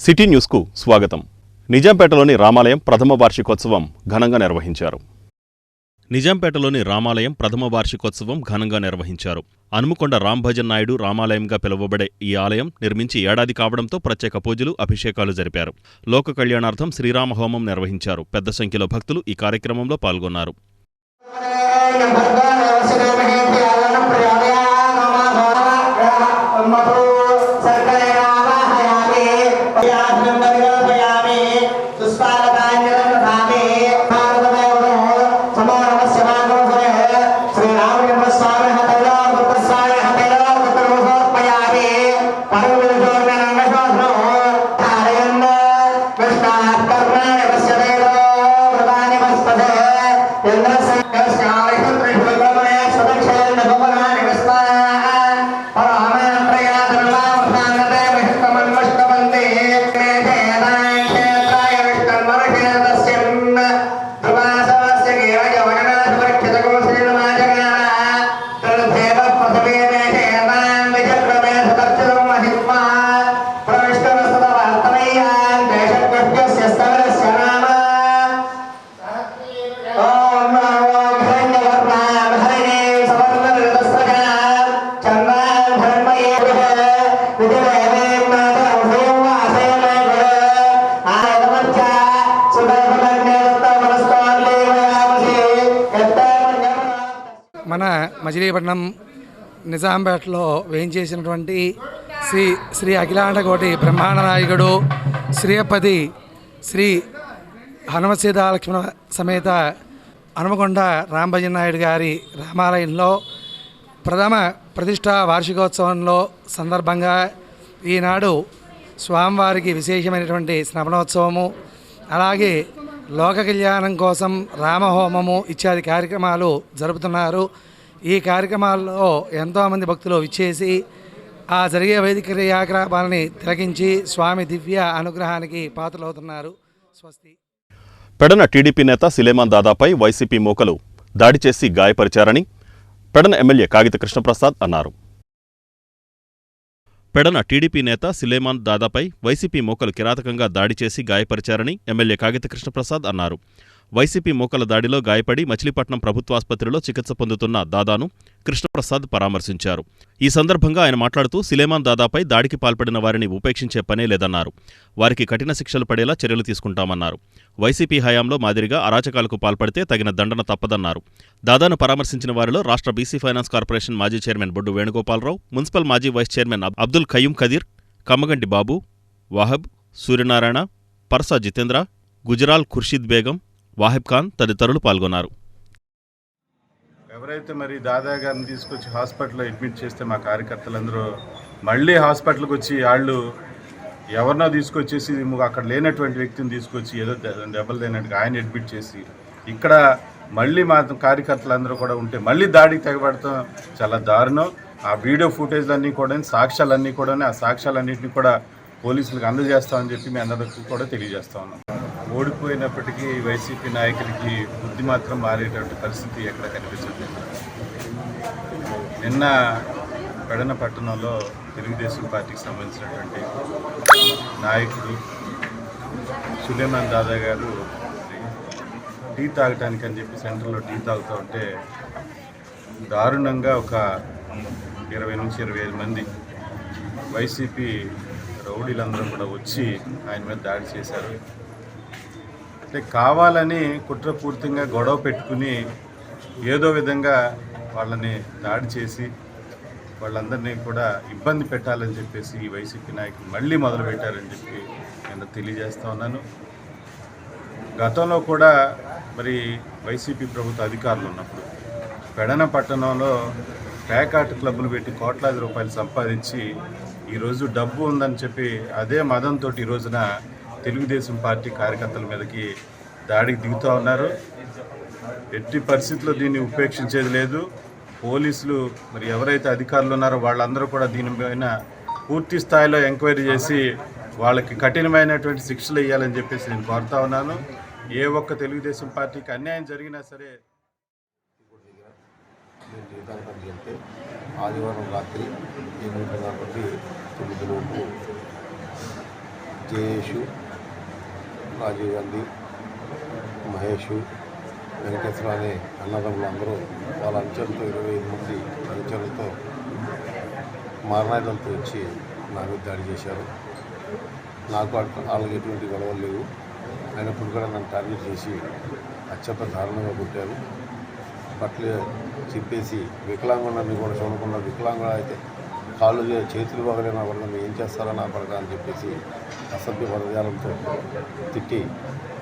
City న్యూస్కు స్వాగతం. నిజాంపేటలోని రామాలయం ప్రథమ వార్షికోత్సవం ఘనంగా నిర్వహించారు. నిజాంపేటలోని రామాలయం ప్రథమ వార్షికోత్సవం ఘనంగా నిర్వహించారు. హనుమకొండ రాంభజన్ నాయుడు రామాలయంగా పిలువబడే ఈ ఆలయం నిర్మించి ఏడాది కావడంతో ప్రత్యేక పూజలు, అభిషేకాలు జరిపారు. లోక కళ్యాణార్థం శ్రీరామ హోమం నిర్వహించారు. పెద్ద సంఖ్యలో భక్తులు ఈ కార్యక్రమంలో పాల్గొన్నారు. మన మజిలీపట్నం నిజాంపేటలో వేయించేసినటువంటి శ్రీ అఖిలాండకోటి బ్రహ్మాండ నాయకుడు శ్రీపతి శ్రీ హనుమసీతాలక్ష్మణ సమేత హనుమకొండ రాంభజన్ నాయుడు గారి రామాలయంలో ప్రథమ ప్రతిష్టా వార్షికోత్సవంలో సందర్భంగా ఈనాడు స్వామివారికి విశేషమైనటువంటి శ్రవణోత్సవము, అలాగే లోక కళ్యాణం కోసం రామహోమము ఇత్యాది కార్యక్రమాలు జరుపుతున్నారు. ఈ కార్యక్రమాల్లో ఎంతోమంది భక్తులు విచ్చేసి ఆ జరిగే వైదిక క్రియాకలాపాలని తిలకించి స్వామి దివ్య అనుగ్రహానికి పాత్రలవుతున్నారు. స్వస్తి. పెడన టీడీపీ నేత సులేమాన్ దాదాపై వైసీపీ మూకలు దాడి చేసి గాయపరిచారని పెడన ఎమ్మెల్యే కాగిత కృష్ణప్రసాద్ అన్నారు. పెడన టీడీపీ నేత సులేమాన్ దాదాపై వైసీపీ మూకలు కిరాతకంగా దాడి చేసి గాయపరిచారని ఎమ్మెల్యే కాగిత కృష్ణప్రసాద్ అన్నారు. వైసీపీ మూకల దాడిలో గాయపడి మచిలీపట్నం ప్రభుత్వాసుపత్రిలో చికిత్స పొందుతున్న దాదాను కృష్ణప్రసాద్ పరామర్శించారు. ఈ సందర్భంగా ఆయన మాట్లాడుతూ సులేమాన్ దాదాపై దాడికి పాల్పడిన వారిని ఉపేక్షించే పనే లేదన్నారు. వారికి కఠిన శిక్షలు పడేలా చర్యలు తీసుకుంటామన్నారు. వైసీపీ హయాంలో మాదిరిగా అరాచకాలకు పాల్పడితే తగిన దండన తప్పదన్నారు. దాదాను పరామర్శించిన వారిలో రాష్ట్ర బీసీ ఫైనాన్స్ కార్పొరేషన్ మాజీ చైర్మన్ బొడ్డు వేణుగోపాలరావు, మున్సిపల్ మాజీ వైస్ చైర్మన్ అబ్దుల్ ఖయ్యూం ఖదీర్, కమ్మగంటి బాబు, వాహబ్, సూర్యనారాయణ, పర్సా జితేంద్ర, గుజరాల్ ఖుర్షీద్ బేగం, వాహిబ్ ఖాన్ తదితరులు పాల్గొన్నారు. ఎవరైతే మరి దాదా గారిని తీసుకొచ్చి హాస్పిటల్లో అడ్మిట్ చేస్తే మా కార్యకర్తలందరూ మళ్ళీ హాస్పిటల్కి వచ్చి వాళ్ళు ఎవరినో తీసుకొచ్చేసి అక్కడ లేనటువంటి వ్యక్తిని తీసుకొచ్చి ఏదో దెబ్బలు తినట్టుగా ఆయన అడ్మిట్ చేసి ఇక్కడ మళ్ళీ మా కార్యకర్తలందరూ కూడా ఉంటే మళ్ళీ దాడికి తెగబడతాం చాలా దారుణం. ఆ వీడియో ఫుటేజ్లన్నీ కూడా సాక్ష్యాలన్నీ కూడా ఆ సాక్ష్యాలన్నింటినీ కూడా పోలీసులకు అందజేస్తామని చెప్పి మీ అందరికీ కూడా తెలియజేస్తా ఉన్నాం. ఓడిపోయినప్పటికీ వైసీపీ నాయకులకి బుద్ధి మాత్రం మారేటువంటి పరిస్థితి ఎక్కడ కనిపించట్లేదు. నిన్న పెడన పట్టణంలో తెలుగుదేశం పార్టీకి సంబంధించినటువంటి నాయకుడు సులేమాన్ దాదా గారు టీ తాగటానికి అని చెప్పి సెంటర్లో టీ తాగుతూ ఉంటే దారుణంగా ఒక 20 నుంచి 25 మంది వైసీపీ రౌడీలందరూ కూడా వచ్చి ఆయన మీద దాడి చేశారు. అంటే కావాలని కుట్రపూర్తిగా గొడవ పెట్టుకుని ఏదో విధంగా వాళ్ళని దాడి చేసి వాళ్ళందరినీ కూడా ఇబ్బంది పెట్టాలని చెప్పేసి ఈ వైసీపీ నాయకులు మళ్ళీ మొదలుపెట్టారని చెప్పి నేను తెలియజేస్తూ ఉన్నాను. గతంలో కూడా మరి వైసీపీ ప్రభుత్వ అధికారులు ఉన్నప్పుడు పెడన పట్టణంలో ప్యాకాట్ క్లబ్లు పెట్టి కోట్లాది రూపాయలు సంపాదించి ఈరోజు డబ్బు ఉందని చెప్పి అదే మదంతో ఈ రోజున తెలుగుదేశం పార్టీ కార్యకర్తల మీదకి దాడికి దిగుతూ ఉన్నారు. ఎట్టి పరిస్థితుల్లో దీన్ని ఉపేక్షించేది లేదు. పోలీసులు మరి ఎవరైతే అధికారులు ఉన్నారో వాళ్ళందరూ కూడా దీనిపైన పూర్తి స్థాయిలో ఎంక్వైరీ చేసి వాళ్ళకి కఠినమైనటువంటి శిక్షలు వేయాలని చెప్పేసి నేను కోరుతా ఉన్నాను. ఏ ఒక్క తెలుగుదేశం పార్టీకి అన్యాయం జరిగినా సరే ఆదివారం రాత్రి 8 గంటల నుండి 9 లోపు జయేషు, రాజీవ్ గాంధీ, మహేషు, వెంకటేశ్వర అనే అన్నదమ్ములు అందరూ వాళ్ళ అంచెలతో 25 మంది అంచెలతో మారణాయుధంతో వచ్చి నా మీద దాడి చేశారు. నాకు వాళ్ళకి ఎటువంటి గొడవలు లేవు. అయినప్పుడు కూడా నన్ను టార్గెట్ చేసి అత్యంత దారుణంగా కొట్టారు. బట్టలు చెప్పేసి వికలాంగులని కూడా చూడకుండా వికలాంగులు అయితే కాళ్ళు చేతులు బాగలేనా కూడా ఏం చేస్తారా నా పడక అని చెప్పేసి అసభ్య పదజాలంతో తిట్టి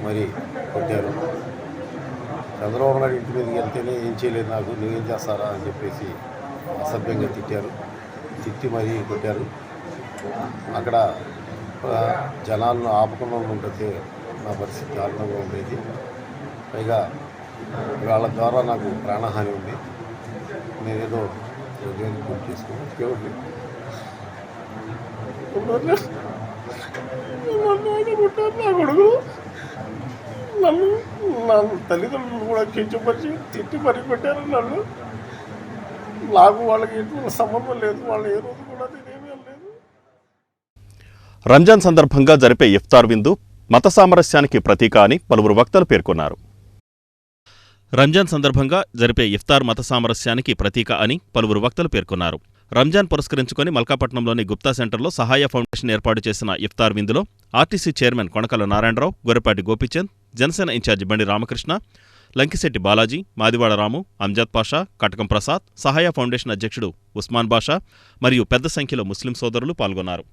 మరీ కొట్టారు. చంద్రబాబు నాయుడు ఇంటి మీదకి వెళ్తేనే ఏం చేయలేదు నాకు, నువ్వేం చేస్తారా అని చెప్పేసి అసభ్యంగా తిట్టి మరీ కొట్టారు. అక్కడ జనాలను ఆపకుండా ఉంటే నా పరిస్థితి దారుణంగా ఉండేది. పైగా వాళ్ళ ద్వారా నాకు ప్రాణహాని ఉంది. నేనేదో ఉద్యోగం పూర్తి చేసుకున్నాను. నా కొడుకు నా తల్లిదండ్రులు కూడా కించపరిచి తిట్టి మరీ పెట్టారు. నాకు వాళ్ళకి ఎటువంటి సంబంధం లేదు. వాళ్ళు ఏ రోజు కూడా నేనేమీ లేదు. రంజాన్ సందర్భంగా జరిపే ఇఫ్తార్ విందు మత సామరస్యానికి ప్రతీక అని పలువురు వక్తలు పేర్కొన్నారు. రంజాన్ సందర్భంగా జరిపే ఇఫ్తార్ మత సామరస్యానికి ప్రతీక అని పలువురు వక్తలు పేర్కొన్నారు. రంజాన్ పురస్కరించుకొని మల్కాపట్నంలోని గుప్తా సెంటర్లో సహాయ ఫౌండేషన్ ఏర్పాటు చేసిన ఇఫ్తార్ విందులో RTC chairman Konakala Narayanarao, Gorrepati Gopichand, Janasena incharge Bandi Ramakrishna, Lankisetti Balaji, Madiwada రాము, అంజద్ పాషా, కటకం ప్రసాద్, సహాయ ఫౌండేషన్ అధ్యక్షుడు ఉస్మాన్ బాషా మరియు పెద్ద సంఖ్యలో ముస్లిం సోదరులు పాల్గొన్నారు.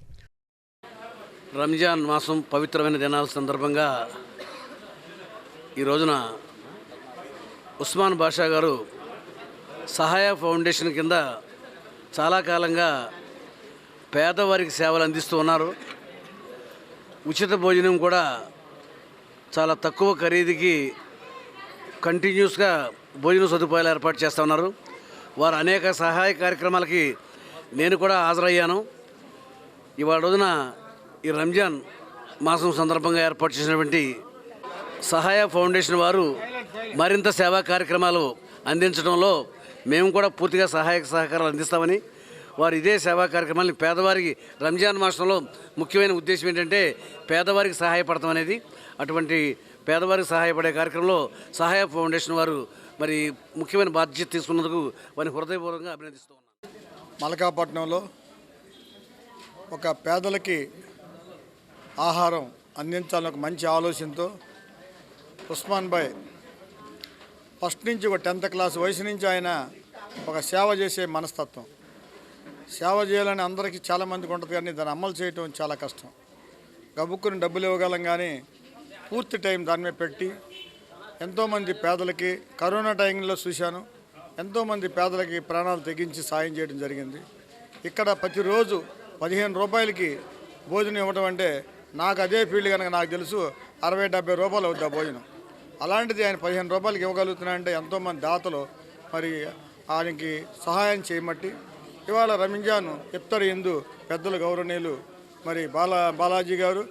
రంజాన్ మాసం పవిత్రమైన దినాల సందర్భంగా ఈ రోజున ఉస్మాన్ బాషా గారు సహాయ ఫౌండేషన్ కింద చాలా కాలంగా పేదవారికి సేవలు అందిస్తూ ఉన్నారు. ఉచిత భోజనం కూడా చాలా తక్కువ ఖరీదుకి కంటిన్యూస్గా భోజన సదుపాయాలు ఏర్పాటు చేస్తూ ఉన్నారు. వారు అనేక సహాయ కార్యక్రమాలకి నేను కూడా హాజరయ్యాను. ఇవాళ రోజున ఈ రంజాన్ మాసం సందర్భంగా ఏర్పాటు చేసినటువంటి సహాయ ఫౌండేషన్ వారు మరింత సేవా కార్యక్రమాలు అందించడంలో మేము కూడా పూర్తిగా సహాయక సహకారాలు అందిస్తామని, వారు ఇదే సేవా కార్యక్రమాన్ని పేదవారికి రంజాన్ మాసంలో ముఖ్యమైన ఉద్దేశం ఏంటంటే పేదవారికి సహాయపడతాం అనేది. అటువంటి పేదవారికి సహాయపడే కార్యక్రమంలో సహాయ ఫౌండేషన్ వారు మరి ముఖ్యమైన బాధ్యత తీసుకున్నందుకు వారిని హృదయపూర్వకంగా అభినందిస్తూ ఉన్నాను. మల్కాపట్నంలో ఒక పేదలకి ఆహారం అందించాలని ఒక మంచి ఆలోచనతో ఉస్మాన్ భాయ్ ఫస్ట్ నుంచి ఒక 10th క్లాస్ వయసు నుంచి ఆయన ఒక సేవ చేసే మనస్తత్వం. సేవ చేయాలని అందరికీ చాలామందికి ఉంటుంది, కానీ దాన్ని అమలు చేయటం చాలా కష్టం. గబుక్కుని డబ్బులు ఇవ్వగలం కానీ పూర్తి టైం దాని మీద పెట్టి ఎంతోమంది పేదలకి కరోనా టైంలో చూశాను, ఎంతోమంది పేదలకి ప్రాణాలు తెగించి సాయం చేయడం జరిగింది. ఇక్కడ ప్రతిరోజు 15 రూపాయలకి భోజనం ఇవ్వడం అంటే నాకు అదే ఫీల్డ్ కనుక నాకు తెలుసు 60-70 రూపాయలు అవుతుంది ఆ భోజనం. అలాంటిది ఆయన 15 రూపాయలకి ఇవ్వగలుగుతున్నాయంటే ఎంతోమంది దాతలు మరి ఆయనకి సహాయం చేయమట్టి ఇవాళ రంజాన్ ఇఫ్తార్ విందు పెద్దలు గౌరవనీయులు మరి బాలాజీ గారు,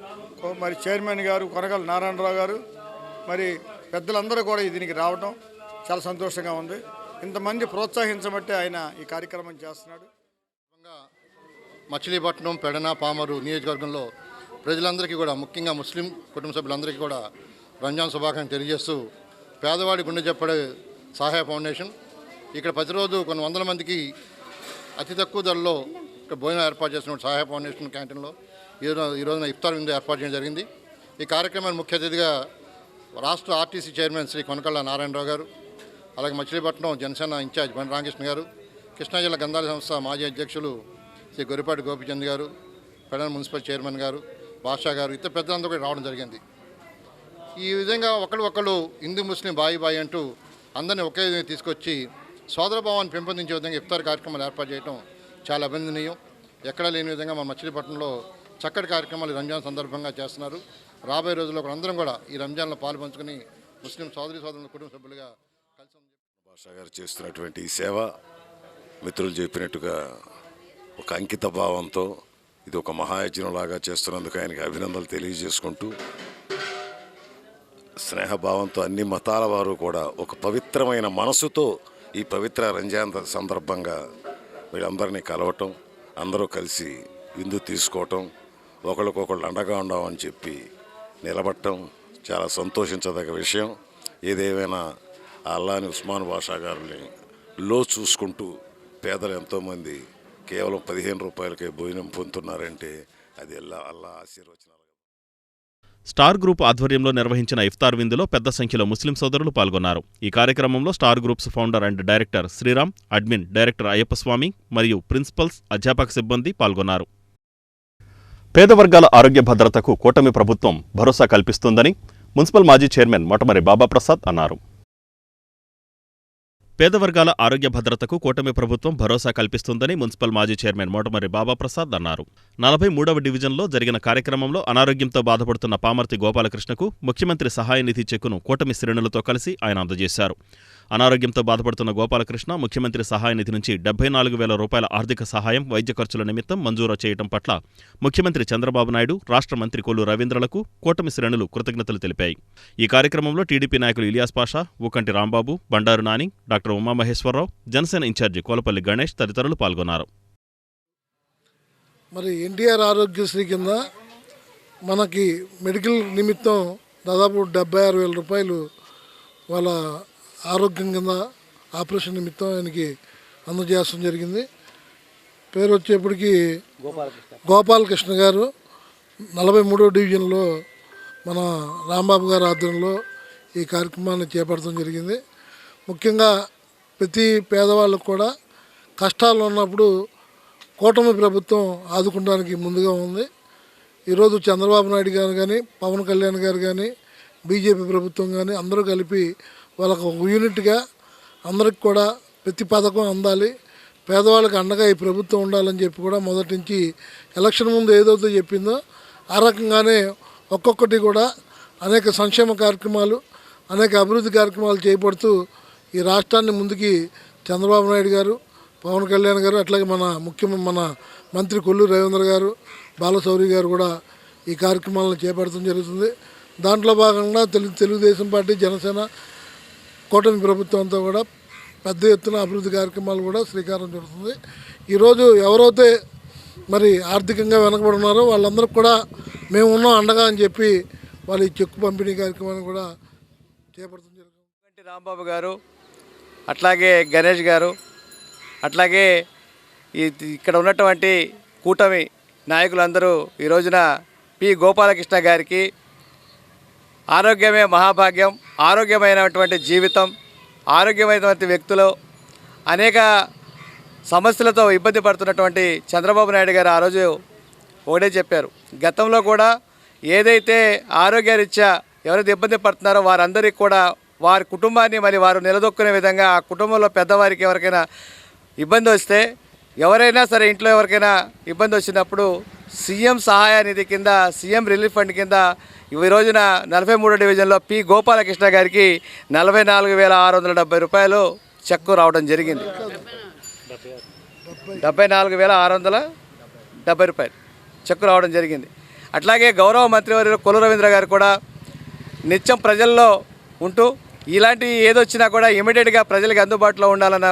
మరి చైర్మన్ గారు కొనకల నారాయణరావు గారు, మరి పెద్దలందరూ కూడా దీనికి రావడం చాలా సంతోషంగా ఉంది. ఇంతమంది ప్రోత్సహించబట్టే ఆయన ఈ కార్యక్రమం చేస్తున్నాడు. మచిలీపట్నం, పెడన, పామరు నియోజకవర్గంలో ప్రజలందరికీ కూడా ముఖ్యంగా ముస్లిం కుటుంబ సభ్యులందరికీ కూడా రంజాన్ శుభాకాంక్షలు తెలియజేస్తూ పేదవాడి గుండె చెప్పడే సహాయ ఫౌండేషన్ ఇక్కడ ప్రతిరోజు కొన్ని వందల మందికి అతి తక్కువ ధరలో ఇక్కడ భోజనం ఏర్పాటు చేసిన సహాయ ఫౌండేషన్ క్యాంటీన్లో ఈ రోజున ఇఫ్తార్ విందు ఏర్పాటు చేయడం జరిగింది. ఈ కార్యక్రమాన్ని ముఖ్య అతిథిగా రాష్ట్ర ఆర్టీసీ చైర్మన్ శ్రీ కొనకళ్ళ నారాయణరావు గారు, అలాగే మచిలీపట్నం జనసేన ఇన్ఛార్జ్ బండి రామకృష్ణ గారు, కృష్ణా జిల్లా గంధాల సంస్థ మాజీ అధ్యక్షులు శ్రీ గొర్రెపాటి గోపీచంద్ గారు, పెడన మున్సిపల్ చైర్మన్ గారు, బాషా గారు, ఇతర పెద్దలందరూ కూడా రావడం జరిగింది. ఈ విధంగా ఒకళ్ళు హిందూ ముస్లిం బాయి అంటూ అందరినీ ఒకే విధంగా తీసుకొచ్చి సోదరభావాన్ని పెంపొందించే విధంగా ఇఫ్తార్ కార్యక్రమాలు ఏర్పాటు చేయడం చాలా అభినందనీయం. ఎక్కడా లేని విధంగా మన మచిలీపట్నంలో చక్కటి కార్యక్రమాలు రంజాన్ సందర్భంగా చేస్తున్నారు. రాబోయే రోజుల్లో అందరం కూడా ఈ రంజాన్లో పాల్పంచుకుని ముస్లిం సోదరుల కుటుంబ సభ్యులుగా కలిసి బాషా గారు చేస్తున్నటువంటి ఈ సేవ మిత్రులు చెప్పినట్టుగా ఒక అంకిత భావంతో ఇది ఒక మహాయజ్ఞంలాగా చేస్తున్నందుకు ఆయనకి అభినందనలు తెలియజేసుకుంటూ, స్నేహభావంతో అన్ని మతాల వారు కూడా ఒక పవిత్రమైన మనసుతో ఈ పవిత్ర రంజాన్ సందర్భంగా వీళ్ళందరినీ కలవటం, అందరూ కలిసి విందు తీసుకోవటం, ఒకరికొకళ్ళు అండగా ఉండామని చెప్పి నిలబడటం చాలా సంతోషించదగ్గ విషయం. ఏదేమైనా అల్లాని ఉస్మాన్ బాషా గారిని చూసుకుంటూ పేదలు ఎంతోమంది కేవలం 15 రూపాయలకే భోజనం పొందుతున్నారంటే అది అల్లా ఆశీర్వచనాలు. స్టార్ గ్రూప్ ఆధ్వర్యంలో నిర్వహించిన ఇఫ్తార్ విందులో పెద్ద సంఖ్యలో ముస్లిం సోదరులు పాల్గొన్నారు. ఈ కార్యక్రమంలో star groups founder and director Sriram, admin director Ayyappaswamy మరియు ప్రిన్సిపల్స్, అధ్యాపక సిబ్బంది పాల్గొన్నారు. పేద వర్గాల ఆరోగ్య భద్రతకు కూటమి ప్రభుత్వం భరోసా కల్పిస్తుందని మున్సిపల్ మాజీ చైర్మన్ మొటమరి బాబాప్రసాద్ అన్నారు. పేద వర్గాల ఆరోగ్య భద్రతకు కూటమి ప్రభుత్వం భరోసా కల్పిస్తుందని మున్సిపల్ మాజీ చైర్మన్ మోటమరి బాబాప్రసాద్ అన్నారు. 43వ డివిజన్లో జరిగిన కార్యక్రమంలో అనారోగ్యంతో బాధపడుతున్న పామర్తి గోపాలకృష్ణకు ముఖ్యమంత్రి సహాయ నిధి చెక్కును కూటమి శ్రేణులతో కలిసి ఆయన అందజేశారు. అనారోగ్యంతో బాధపడుతున్న గోపాలకృష్ణ ముఖ్యమంత్రి సహాయ నిధి నుంచి 74,000 రూపాయల ఆర్థిక సహాయం వైద్య ఖర్చుల నిమిత్తం మంజూరు చేయడం పట్ల ముఖ్యమంత్రి చంద్రబాబు నాయుడు, రాష్ట్ర మంత్రి కొల్లు రవీంద్రలకు కూటమి శ్రేణులు కృతజ్ఞతలు తెలిపాయి. ఈ కార్యక్రమంలో టీడీపీ నాయకులు ఇలియాస్ పాషా, ఊకంటి రాంబాబు, బండారు నాని, డాక్టర్ ఉమామహేశ్వరరావు, జనసేన ఇన్ఛార్జి కోలపల్లి గణేష్ తదితరులు పాల్గొన్నారు. మరి ఎన్టీఆర్ ఆరోగ్యశ్రీ కింద మనకి మెడికల్ నిమిత్తం దాదాపు 76,000 రూపాయలు వాళ్ళ ఆరోగ్యం కింద ఆపరేషన్ నిమిత్తం ఆయనకి అందజేయడం జరిగింది. పేరు వచ్చేప్పటికి గోపాలకృష్ణ గారు 43వ డివిజన్లో మన రాంబాబు గారి ఆధ్వర్యంలో ఈ కార్యక్రమాన్ని చేపట్టడం జరిగింది. ముఖ్యంగా ప్రతి పేదవాళ్ళకు కూడా కష్టాలు ఉన్నప్పుడు కూటమి ప్రభుత్వం ఆదుకోవడానికి ముందుగా ఉంది. ఈరోజు చంద్రబాబు నాయుడు గారు కానీ, పవన్ కళ్యాణ్ గారు కానీ, బీజేపీ ప్రభుత్వం కానీ అందరూ కలిపి వాళ్ళకు ఒక యూనిట్గా అందరికి కూడా ప్రతి పథకం అందాలి, పేదవాళ్ళకి అండగా ఈ ప్రభుత్వం ఉండాలని చెప్పి కూడా మొదటి నుంచి ఎలక్షన్ ముందు ఏదైతే చెప్పిందో ఆ రకంగానే ఒక్కొక్కటి కూడా అనేక సంక్షేమ కార్యక్రమాలు, అనేక అభివృద్ధి కార్యక్రమాలు చేపడుతూ ఈ రాష్ట్రాన్ని ముందుకి చంద్రబాబు నాయుడు గారు, పవన్ కళ్యాణ్ గారు, అట్లాగే మన మంత్రి కొల్లు రవీంద్ర గారు, బాలశౌరి గారు కూడా ఈ కార్యక్రమాలను చేపట్టడం జరుగుతుంది. దాంట్లో భాగంగా తెలుగుదేశం పార్టీ, జనసేన, కూటమి ప్రభుత్వం అంతా కూడా పెద్ద ఎత్తున అభివృద్ధి కార్యక్రమాలు కూడా శ్రీకారం చుడుతుంది. ఈరోజు ఎవరైతే మరి ఆర్థికంగా వెనకబడి ఉన్నారో వాళ్ళందరికీ కూడా మేము ఉన్నాం అండగా అని చెప్పి వాళ్ళు ఈ చెక్కు పంపిణీ కార్యక్రమాన్ని కూడా చేపడుతుంది జరుగుతుంది. రాంబాబు గారు, అట్లాగే గణేష్ గారు, అట్లాగే ఇక్కడ ఉన్నటువంటి కూటమి నాయకులందరూ ఈ రోజున పి గోపాలకృష్ణ గారికి ఆరోగ్యమే మహాభాగ్యం, ఆరోగ్యమైనటువంటి జీవితం, ఆరోగ్యమైనటువంటి వ్యక్తులు, అనేక సమస్యలతో ఇబ్బంది పడుతున్నటువంటి చంద్రబాబు నాయుడు గారు ఆ రోజు ఒకటే చెప్పారు. గతంలో కూడా ఏదైతే ఆరోగ్యరీత్యా ఎవరైతే ఇబ్బంది పడుతున్నారో వారందరికీ కూడా వారి కుటుంబాన్ని మరి వారు నిలదొక్కునే విధంగా ఆ కుటుంబంలో పెద్దవారికి ఎవరికైనా ఇబ్బంది వస్తే, ఎవరైనా సరే ఇంట్లో ఎవరికైనా ఇబ్బంది వచ్చినప్పుడు సీఎం సహాయ నిధి కింద, సీఎం రిలీఫ్ ఫండ్ కింద ఈ రోజున 43వ డివిజన్లో పి గోపాలకృష్ణ గారికి 44,670 రూపాయలు చెక్కు రావడం జరిగింది. 74,670 రూపాయలు చెక్కు రావడం జరిగింది. అట్లాగే గౌరవ మంత్రివర్యులు కొల్లు రవీంద్ర గారు కూడా నిత్యం ప్రజల్లో ఉంటూ ఇలాంటి ఏదొచ్చినా కూడా ఇమీడియట్గా ప్రజలకి అందుబాటులో ఉండాలన్న,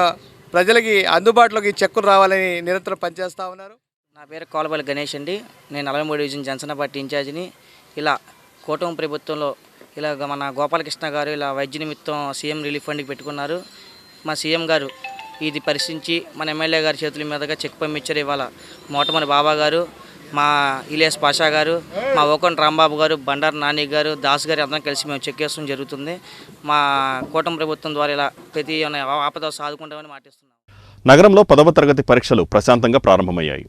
ప్రజలకి అందుబాటులోకి చెక్కులు రావాలని నిరంతరం పనిచేస్తూ ఉన్నారు. నా పేరు కోలపల్లి గణేష్ అండి. నేను 43వ డివిజన్ జనసేన పార్టీ ఇన్ఛార్జిని. ఇలా కూటమి ప్రభుత్వంలో ఇలా మన గోపాలకృష్ణ గారు ఇలా వైద్య నిమిత్తం సీఎం రిలీఫ్ ఫండ్కి పెట్టుకున్నారు. మా సీఎం గారు ఇది పరిశీలించి మన ఎమ్మెల్యే గారి చేతుల మీదుగా చెక్ పంపించారు. ఇవాళ మోటమరి బాబా గారు, మా ఇలియాస్ పాషా గారు, మా ఓకొండ రాంబాబు గారు, బండారు నాని గారు, దాస్ గారు అందరం కలిసి మేము చెక్ వేయడం జరుగుతుంది. మా కూటమి ప్రభుత్వం ద్వారా ఇలా ప్రతి ఆపద సాదుకుంటామని మాటిస్తున్నాం. నగరంలో 10వ తరగతి పరీక్షలు ప్రశాంతంగా ప్రారంభమయ్యాయి.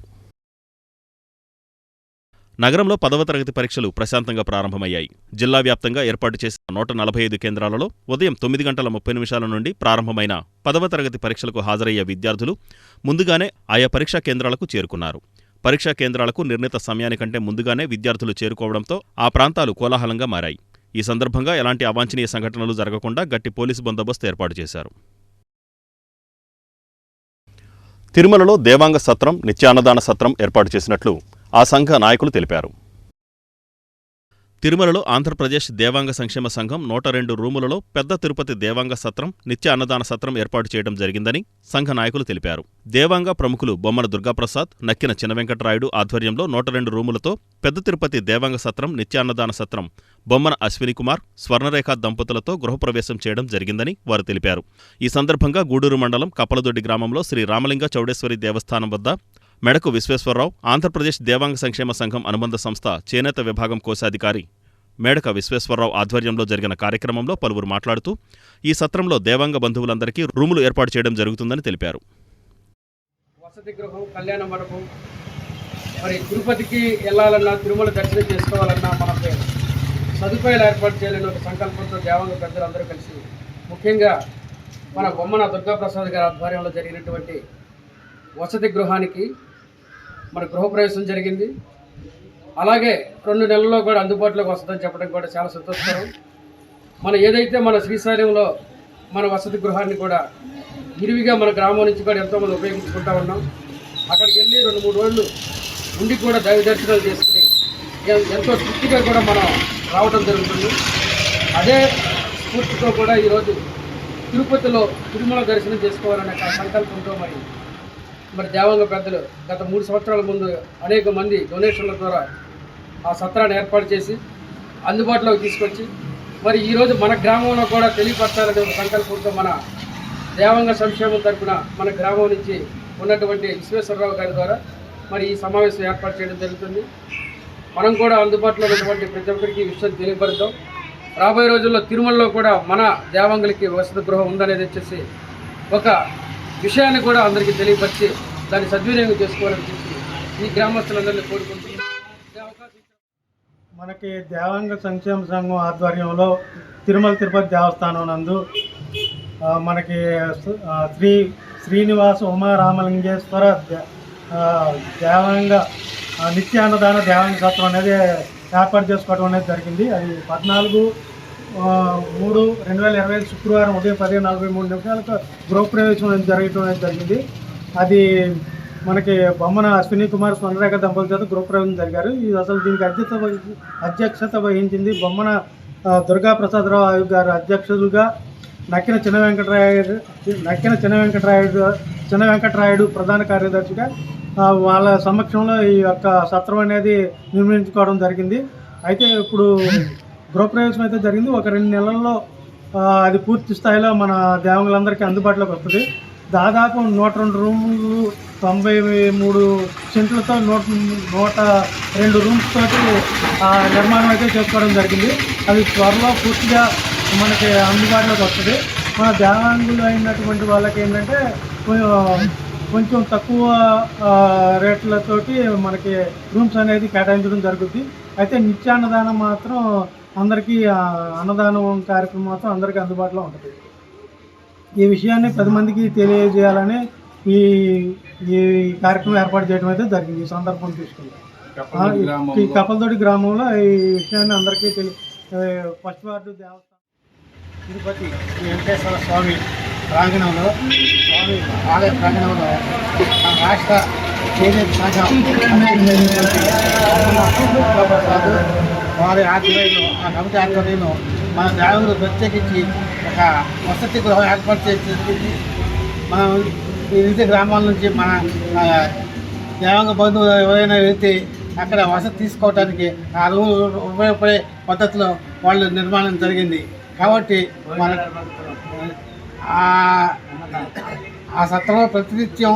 నగరంలో 10వ తరగతి పరీక్షలు ప్రశాంతంగా ప్రారంభమయ్యాయి. జిల్లా వ్యాప్తంగా ఏర్పాటు చేసిన 145 కేంద్రాలలో ఉదయం 9:30 నుండి ప్రారంభమైన 10వ తరగతి పరీక్షలకు హాజరయ్యే విద్యార్థులు ముందుగానే ఆయా పరీక్షా కేంద్రాలకు చేరుకున్నారు. పరీక్షా కేంద్రాలకు నిర్ణీత సమయానికంటే ముందుగానే విద్యార్థులు చేరుకోవడంతో ఆ ప్రాంతాలు కోలాహలంగా మారాయి. ఈ సందర్భంగా ఎలాంటి అవాంఛనీయ సంఘటనలు జరగకుండా గట్టి పోలీసు బందోబస్తు ఏర్పాటు చేశారు. తిరుమలలో దేవాంగ సత్రం, నిత్యాన్నదాన సత్రం ఏర్పాటు చేసినట్లు ఆ సంఘ నాయకులు తెలిపారు. తిరుమలలో ఆంధ్రప్రదేశ్ దేవాంగ సంక్షేమ సంఘం 102 రూములలో పెద్ద తిరుపతి దేవాంగ సత్రం, నిత్య అన్నదాన సత్రం ఏర్పాటు చేయడం జరిగిందని సంఘ నాయకులు తెలిపారు. దేవాంగ ప్రముఖులు బొమ్మన దుర్గాప్రసాద్, నక్కిన చినవెంకటరాయుడు ఆధ్వర్యంలో 102 రూములతో పెద్ద తిరుపతి దేవాంగ సత్రం, నిత్య అన్నదాన సత్రం బొమ్మన అశ్వినికుమార్, స్వర్ణరేఖ దంపతులతో గృహప్రవేశం చేయడం జరిగిందని వారు తెలిపారు. ఈ సందర్భంగా గూడూరు మండలం కప్పలదొడ్డి గ్రామంలో శ్రీ రామలింగ చౌడేశ్వరి దేవస్థానం వద్ద మెడకు విశ్వేశ్వరరావు, ఆంధ్రప్రదేశ్ దేవాంగ సంక్షేమ సంఘం అనుబంధ సంస్థ చేనేత విభాగం కోశాధికారి మేడక విశ్వేశ్వరరావు ఆధ్వర్యంలో జరిగిన కార్యక్రమంలో పలువురు మాట్లాడుతూ ఈ సత్రంలో దేవాంగ బంధువులందరికీ రూములు ఏర్పాటు చేయడం జరుగుతుందని తెలిపారు. వసతి గృహం, కళ్యాణ మండపం, మరి తిరుపతికి వెళ్ళాలన్నా, తిరుమల దర్శనం చేసుకోవాలన్నా మనకు సదుపాయాలు ఏర్పాటు చేయాలని ఒక సంకల్పంతో దేవాంగ పెద్దలందరూ కలిసి, ముఖ్యంగా మన బొమ్మన దుర్గాప్రసాద్ గారి ఆధ్వర్యంలో జరిగినటువంటి వసతి గృహానికి మన గృహప్రవేశం జరిగింది. అలాగే 2 నెలల్లో కూడా అందుబాటులోకి వస్తుందని చెప్పడం కూడా చాలా సంతోషకరం. ఏదైతే మన శ్రీశైలంలో మన వసతి గృహాన్ని కూడా విరివిగా మన గ్రామం నుంచి కూడా ఎంతోమంది ఉపయోగించుకుంటూ ఉన్నాం. అక్కడికి వెళ్ళి 2-3 రోజులు ఉండి కూడా దైవ దర్శనాలు చేసుకుని ఎంతో తృప్తిగా కూడా మనం రావడం జరుగుతుంది. అదే స్ఫూర్తితో కూడా ఈరోజు తిరుపతిలో తిరుమల దర్శనం చేసుకోవాలనే సంకల్పంతో మరి దేవాంగ పెద్దలు గత 3 సంవత్సరాల ముందు అనేక మంది డొనేషన్ల ద్వారా ఆ సత్రాన్ని ఏర్పాటు చేసి అందుబాటులోకి తీసుకొచ్చి మరి ఈరోజు మన గ్రామంలో కూడా తెలియపరచాలనే ఒక సంకల్పంతో మన దేవాంగ సంక్షేమం తరపున మన గ్రామం నుంచి ఉన్నటువంటి విశ్వేశ్వరరావు గారి ద్వారా మరి ఈ సమావేశం ఏర్పాటు చేయడం జరుగుతుంది. మనం కూడా అందుబాటులో ఉన్నటువంటి ప్రతి ఒక్కరికి ఈ విషయం తెలియపరుద్దాం. రాబోయే రోజుల్లో తిరుమలలో కూడా మన దేవాంగులకి వసతి గృహం ఉందనేది వచ్చేసి ఒక విషయాన్ని కూడా అందరికీ తెలియపరిచి దాన్ని సద్వినియోగం చేసుకోవాలని చెప్పి ఈ గ్రామస్తులందరినీ కోరుకుంటున్నాం. మనకి దేవాంగ సంక్షేమ సంఘం ఆధ్వర్యంలో తిరుపతి దేవస్థానం నందు మనకి శ్రీనివాస ఉమారామలింగేశ్వర దేవాంగ నిత్యాన్నదాన దేవాంగ సత్రం అనేది ఏర్పాటు చేసుకోవడం అనేది జరిగింది. అది 14/3/2020 శుక్రవారం ఉదయం 10:43 గృహప్రవేశం జరగడం అనేది జరిగింది. అది మనకి బొమ్మన అశ్విని కుమార్, స్వర్ణరేఖ దంపతుల చేత గృహప్రవేశం జరిగారు. ఇది అసలు దీనికి అధ్యక్షత వహించింది బొమ్మన దుర్గాప్రసాదరావు గారు అధ్యక్షులుగా, నక్కిన చినవెంకటరాయుడు ప్రధాన కార్యదర్శిగా వాళ్ళ సమక్షంలో ఈ యొక్క సత్రం అనేది నిర్మించుకోవడం జరిగింది. అయితే ఇప్పుడు గృహప్రవేశం అయితే జరిగింది. ఒక 2 నెలల్లో అది పూర్తి స్థాయిలో మన దేవాంగులందరికీ అందుబాటులోకి వస్తుంది. దాదాపు 102 రూములు, 93 సెంట్లతో 102 రూమ్స్ తోటి నిర్మాణం అయితే చేసుకోవడం జరిగింది. అది త్వరలో పూర్తిగా మనకి అందుబాటులోకి వస్తుంది. మన దేవాంగులు అయినటువంటి వాళ్ళకి ఏంటంటే కొంచెం తక్కువ రేట్లతోటి మనకి రూమ్స్ అనేది కేటాయించడం జరుగుతుంది. అయితే నిత్యాన్నదానం మాత్రం అందరికీ, అన్నదానం కార్యక్రమం మాత్రం అందరికీ అందుబాటులో ఉంటుంది. ఈ విషయాన్ని 10 మందికి తెలియజేయాలని ఈ కార్యక్రమం ఏర్పాటు చేయడం అయితే జరిగింది. ఈ సందర్భం తీసుకుని ఈ కప్పలతోటి గ్రామంలో ఈ విషయాన్ని అందరికీ ఫస్ట్ వార్డు దేవస్థానం తిరుపతి వెంకటేశ్వర స్వామి ప్రాంగణంలో ఆలయ ప్రాంగణంలో రాష్ట్ర చేనేత సంఘం వారి ఆధ్వర్యంలో, ఆ కమిటీ ఆధ్వర్యంలో మన దేవాంగులు ప్రత్యేకించి ఒక వసతి గృహం ఏర్పాటు చేసి మనం వివిధ గ్రామాల నుంచి మన దేవాంగ బంధువులు ఎవరైనా వెళ్తే అక్కడ వసతి తీసుకోవడానికి ఆ రూములు ఉపయోగపడే పద్ధతిలో వాళ్ళు నిర్మాణం జరిగింది. కాబట్టి మన ఆ సత్రంలో ప్రతినిత్యం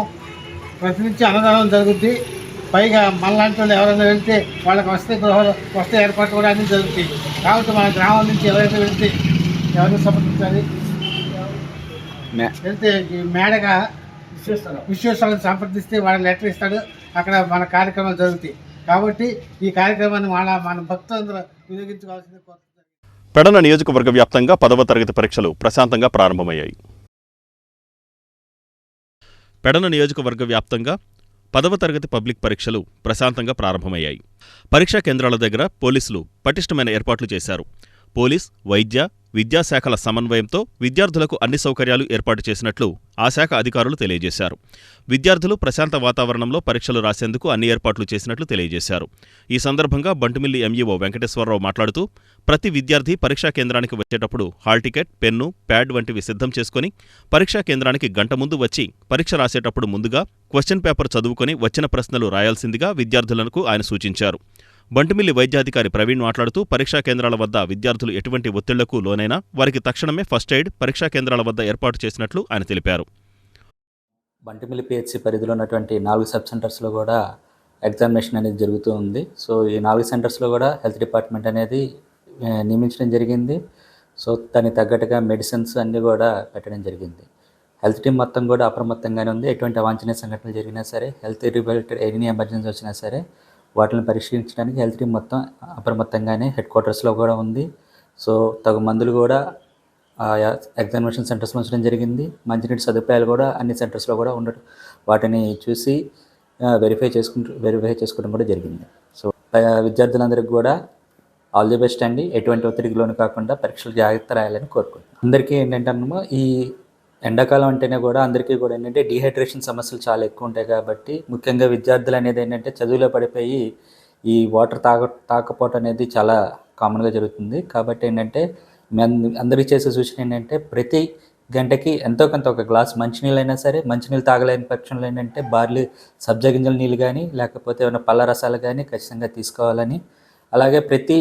అన్నదానం జరుగుద్ది. పైగా మనలాంటి వాళ్ళు ఎవరైనా వెళ్తే వాళ్ళకి వసతి ఏర్పాటు కూడా అన్నీ జరుగుతాయి. కాబట్టి మన గ్రామం నుంచి ఎవరైనా వెళ్తే ఎవరిని సంప్రదించాలి, వెళ్తే మేడగా విశ్వేశ్వరాన్ని సంప్రదిస్తే వాళ్ళ లెటర్ ఇస్తాడు. అక్కడ మన కార్యక్రమాలు జరుగుతాయి. కాబట్టి ఈ కార్యక్రమాన్ని మన భక్తులందరూ వినియోగించుకోవాల్సింది. పెడన నియోజకవర్గ వ్యాప్తంగా 10వ తరగతి పరీక్షలు ప్రశాంతంగా ప్రారంభమయ్యాయి. పెడన నియోజకవర్గ వ్యాప్తంగా 10వ తరగతి పబ్లిక్ పరీక్షలు ప్రశాంతంగా ప్రారంభమయ్యాయి. పరీక్షా కేంద్రాల దగ్గర పోలీసులు పటిష్టమైన ఏర్పాట్లు చేశారు. పోలీస్, వైద్య, విద్యాశాఖల సమన్వయంతో విద్యార్థులకు అన్ని సౌకర్యాలు ఏర్పాటు చేసినట్లు ఆ శాఖ అధికారులు తెలియజేశారు. విద్యార్థులు ప్రశాంత వాతావరణంలో పరీక్షలు రాసేందుకు అన్ని ఏర్పాట్లు చేసినట్లు తెలియజేశారు. ఈ సందర్భంగా బంటుమిల్లి ఎంఈఓ వెంకటేశ్వరరావు మాట్లాడుతూ ప్రతి విద్యార్థి పరీక్షా కేంద్రానికి వచ్చేటప్పుడు హాల్ టికెట్, పెన్ను, ప్యాడ్ వంటివి సిద్ధం చేసుకుని పరీక్షా కేంద్రానికి గంట ముందు వచ్చి పరీక్ష రాసేటప్పుడు ముందుగా క్వశ్చన్ పేపర్ చదువుకొని వచ్చిన ప్రశ్నలు రాయాల్సిందిగా విద్యార్థులకు ఆయన సూచించారు. బంటుమిల్లి వైద్యాధికారి ప్రవీణ్ మాట్లాడుతూ పరీక్షా కేంద్రాల వద్ద విద్యార్థులు ఎటువంటి ఒత్తిళ్లకు లోనైనా వారికి తక్షణమే ఫస్ట్ ఎయిడ్ పరీక్షా కేంద్రాల వద్ద ఏర్పాటు చేసినట్లు ఆయన తెలిపారు. బంటుమిల్లి పిహెచ్సి పరిధిలో ఉన్నటువంటి 4 సబ్ సెంటర్స్లో కూడా ఎగ్జామినేషన్ అనేది జరుగుతూ ఉంది. సో ఈ 4 సెంటర్స్లో కూడా హెల్త్ డిపార్ట్మెంట్ అనేది నియమించడం జరిగింది. సో దానికి తగ్గట్టుగా మెడిసిన్స్ అన్నీ కూడా పెట్టడం జరిగింది. హెల్త్ టీం మొత్తం కూడా అప్రమత్తంగానే ఉంది. ఎటువంటి అవాంఛనీయ సంఘటనలు జరిగినా సరే, హెల్త్ రిలేటెడ్ ఎనీ ఎమర్జెన్సీ వచ్చినా సరే వాటిని పరిష్కరించడానికి హెల్త్ టీం మొత్తం అప్రమత్తంగానే హెడ్ క్వార్టర్స్లో కూడా ఉంది. సో తగు మందులు కూడా ఎగ్జామినేషన్ సెంటర్స్లో ఉంచడం జరిగింది. మంచినీటి సదుపాయాలు కూడా అన్ని సెంటర్స్లో కూడా ఉండటం, వాటిని చూసి వెరిఫై చేసుకోవడం కూడా జరిగింది. సో విద్యార్థులందరికీ కూడా ఆల్ ది బెస్ట్ అండి. ఎటువంటి ఒత్తిడికి లోను కాకుండా పరీక్షలు జాగ్రత్త రాయాలని కోరుకుంటున్నాను. అందరికీ ఏంటంటే ఈ ఎండాకాలం అంటేనే కూడా అందరికీ కూడా ఏంటంటే డీహైడ్రేషన్ సమస్యలు చాలా ఎక్కువ ఉంటాయి. కాబట్టి ముఖ్యంగా విద్యార్థులు అనేది ఏంటంటే చదువులో పడిపోయి ఈ వాటర్ తాకపోవటం అనేది చాలా కామన్గా జరుగుతుంది. కాబట్టి ఏంటంటే అందరికీ చేసే సూచన ఏంటంటే ప్రతి గంటకి ఎంతో కొంత ఒక గ్లాస్ మంచినీళ్ళు అయినా సరే, మంచినీళ్ళు తాగలేని పక్షంలో ఏంటంటే బార్లీ సబ్జా గింజల నీళ్ళు కానీ లేకపోతే ఏమైనా పళ్ళ రసాలు కానీ ఖచ్చితంగా తీసుకోవాలని, అలాగే ప్రతి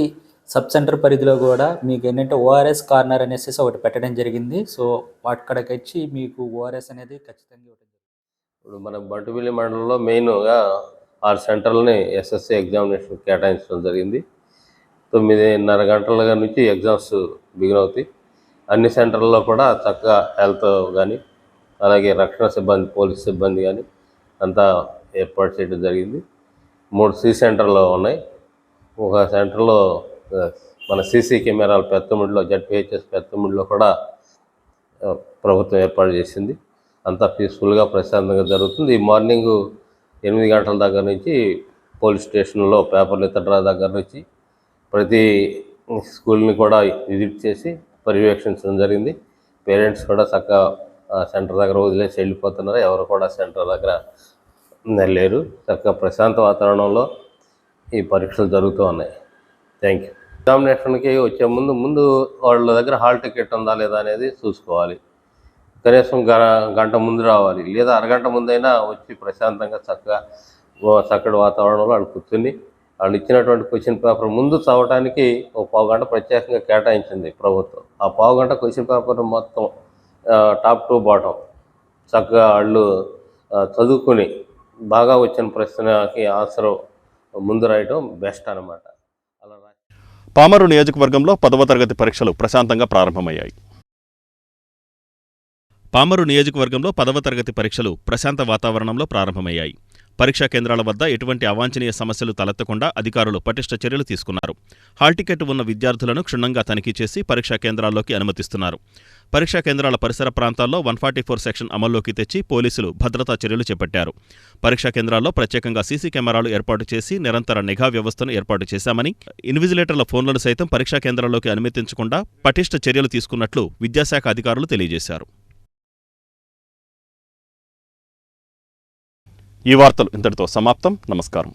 సబ్ సెంటర్ పరిధిలో కూడా మీకు ఏంటంటే ఓఆర్ఎస్ కార్నర్ అనేసి ఒకటి పెట్టడం జరిగింది. సో అక్కడికి వచ్చి మీకు ఓఆర్ఎస్ అనేది ఖచ్చితంగా ఇవ్వడం జరిగింది. ఇప్పుడు మన బంటుమిల్లి మండలంలో మెయిన్గా 6 సెంటర్లని ఎస్ఎస్సి ఎగ్జామినేషన్ కేటాయించడం జరిగింది. 9:30 గంటల నుంచి ఎగ్జామ్స్ బిగిన్ అవుతాయి. అన్ని సెంటర్లలో కూడా చక్కగా హెల్త్ కానీ అలాగే రక్షణ సిబ్బంది, పోలీస్ సిబ్బంది కానీ అంతా ఏర్పాటు చేయడం జరిగింది. 3 సి సెంటర్లు ఉన్నాయి. ఒక సెంటర్లో మన సీసీ కెమెరాలు పెత్తముడిలో, జడ్పీహెచ్ఎస్ పెత్తముడిలో కూడా ప్రభుత్వం ఏర్పాటు చేసింది. అంతా పీస్ఫుల్గా ప్రశాంతంగా జరుగుతుంది. ఈ మార్నింగ్ 8 గంటల దగ్గర నుంచి పోలీస్ స్టేషన్లో పేపర్లు ఎత్తడం దగ్గర నుంచి ప్రతి స్కూల్ని కూడా విజిట్ చేసి పర్యవేక్షించడం జరిగింది. పేరెంట్స్ కూడా చక్కగా సెంటర్ దగ్గర వదిలేసి వెళ్ళిపోతున్నారు. ఎవరు కూడా సెంటర్ దగ్గర లేరు. చక్కగా ప్రశాంత వాతావరణంలో ఈ పరీక్షలు జరుగుతూ ఉన్నాయి. Thank you. ఎగ్జామినేషన్కి వచ్చే ముందు వాళ్ళ దగ్గర హాల్ టికెట్ ఉందా లేదా అనేది చూసుకోవాలి. కనీసం గంట ముందు రావాలి, లేదా అరగంట ముందైనా వచ్చి ప్రశాంతంగా చక్కటి వాతావరణంలో వాళ్ళు కూర్చుని వాళ్ళు ఇచ్చినటువంటి క్వశ్చన్ పేపర్ ముందు చదవడానికి ఒక పావుగంట ప్రత్యేకంగా కేటాయించింది ప్రభుత్వం. ఆ పావుగంట క్వశ్చన్ పేపర్ మొత్తం టాప్ టు బాటం చక్కగా వాళ్ళు చదువుకుని బాగా వచ్చిన ప్రశ్నకి ఆన్సర్ ముందు రాయటం బెస్ట్ అన్నమాట. అలా పామరు నియోజకవర్గంలో 10వ తరగతి పరీక్షలు ప్రశాంతంగా ప్రారంభమయ్యాయి. పామరు నియోజకవర్గంలో 10వ తరగతి పరీక్షలు ప్రశాంత వాతావరణంలో ప్రారంభమయ్యాయి. పరీక్షా కేంద్రాల వద్ద ఎటువంటి అవాంఛనీయ సమస్యలు తలెత్తకుండా అధికారులు పటిష్ట చర్యలు తీసుకున్నారు. హాల్ టికెట్ ఉన్న విద్యార్థులను క్షుణ్ణంగా తనిఖీ చేసి పరీక్షా కేంద్రాల్లోకి అనుమతిస్తున్నారు. పరీక్షా కేంద్రాల పరిసర ప్రాంతాల్లో 144 సెక్షన్ అమల్లోకి తెచ్చి పోలీసులు భద్రతా చర్యలు చేపట్టారు. పరీక్షా కేంద్రాల్లో ప్రత్యేకంగా సీసీ కెమెరాలు ఏర్పాటు చేసి నిరంతర నిఘా వ్యవస్థను ఏర్పాటు చేశామని, ఇన్విజిలేటర్ల ఫోన్లను సైతం పరీక్షా కేంద్రాల్లోకి అనుమతించకుండా పటిష్ట చర్యలు తీసుకున్నట్లు విద్యాశాఖ అధికారులు తెలియజేశారు. ఈ వార్తలు ఇంతటితో సమాప్తం. నమస్కారం.